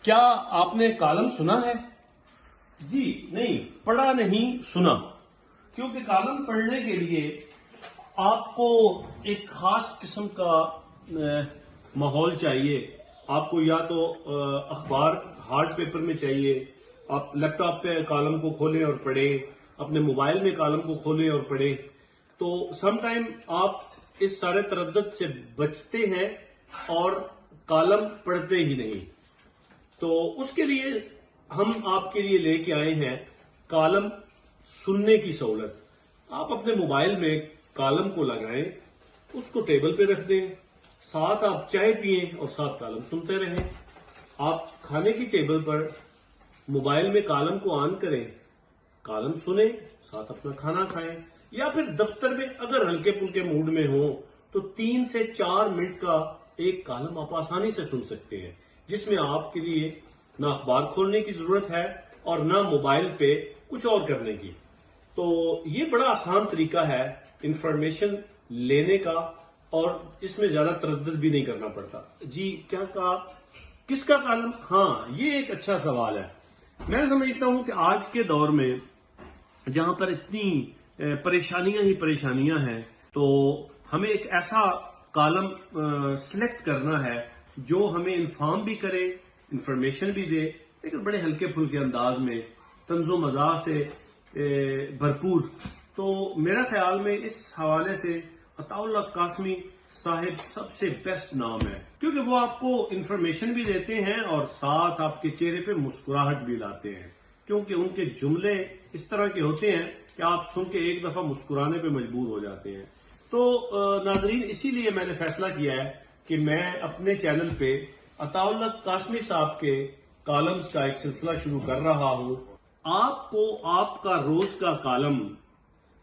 کیا آپ نے کالم سنا ہے؟ جی نہیں، پڑھا نہیں، سنا. کیونکہ کالم پڑھنے کے لیے آپ کو ایک خاص قسم کا ماحول چاہیے. آپ کو یا تو اخبار ہارڈ پیپر میں چاہیے، آپ لیپ ٹاپ پہ کالم کو کھولیں اور پڑھیں، اپنے موبائل میں کالم کو کھولیں اور پڑھیں. تو سم ٹائم آپ اس سارے تردد سے بچتے ہیں اور کالم پڑھتے ہی نہیں. تو اس کے لیے ہم آپ کے لیے لے کے آئے ہیں کالم سننے کی سہولت. آپ اپنے موبائل میں کالم کو لگائیں، اس کو ٹیبل پہ رکھ دیں، ساتھ آپ چائے پئیں اور ساتھ کالم سنتے رہیں. آپ کھانے کی ٹیبل پر موبائل میں کالم کو آن کریں، کالم سنیں، ساتھ اپنا کھانا کھائیں. یا پھر دفتر میں اگر ہلکے پھلکے موڈ میں ہوں تو 3 سے 4 منٹ کا ایک کالم آپ آسانی سے سن سکتے ہیں، جس میں آپ کے لیے نہ اخبار کھولنے کی ضرورت ہے اور نہ موبائل پہ کچھ اور کرنے کی. تو یہ بڑا آسان طریقہ ہے انفارمیشن لینے کا، اور اس میں زیادہ تردد بھی نہیں کرنا پڑتا. جی کیا کہا؟ کس کا کالم؟ ہاں، یہ ایک اچھا سوال ہے. میں سمجھتا ہوں کہ آج کے دور میں جہاں پر اتنی پریشانیاں ہی پریشانیاں ہیں، تو ہمیں ایک ایسا کالم سلیکٹ کرنا ہے جو ہمیں انفارم بھی کرے، انفارمیشن بھی دے، لیکن بڑے ہلکے پھلکے انداز میں، طنز و مزاح سے بھرپور. تو میرا خیال میں اس حوالے سے عطاء اللہ قاسمی صاحب سب سے بیسٹ نام ہے، کیونکہ وہ آپ کو انفارمیشن بھی دیتے ہیں اور ساتھ آپ کے چہرے پہ مسکراہٹ بھی لاتے ہیں، کیونکہ ان کے جملے اس طرح کے ہوتے ہیں کہ آپ سن کے ایک دفعہ مسکرانے پہ مجبور ہو جاتے ہیں. تو ناظرین، اسی لیے میں نے فیصلہ کیا ہے کہ میں اپنے چینل پہ عطاء اللہ قاسمی صاحب کے کالمز کا ایک سلسلہ شروع کر رہا ہوں. آپ کو آپ کا روز کا کالم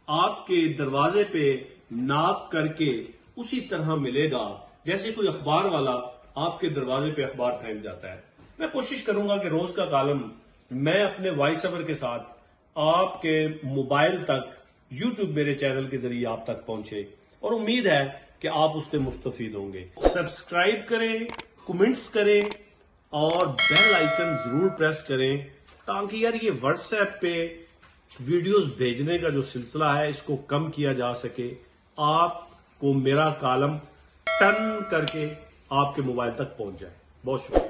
آپ کے دروازے پہ ناک کر کے اسی طرح ملے گا جیسے کوئی اخبار والا آپ کے دروازے پہ اخبار پھینک جاتا ہے. میں کوشش کروں گا کہ روز کا کالم میں اپنے وائس اوور کے ساتھ آپ کے موبائل تک یوٹیوب میرے چینل کے ذریعے آپ تک پہنچے، اور امید ہے کہ آپ اس سے مستفید ہوں گے. سبسکرائب کریں، کمنٹس کریں اور بیل آئیکن ضرور پریس کریں، تاکہ یار یہ واٹس ایپ پہ ویڈیوز بھیجنے کا جو سلسلہ ہے اس کو کم کیا جا سکے. آپ کو میرا کالم ٹن کر کے آپ کے موبائل تک پہنچ جائے. بہت شکریہ.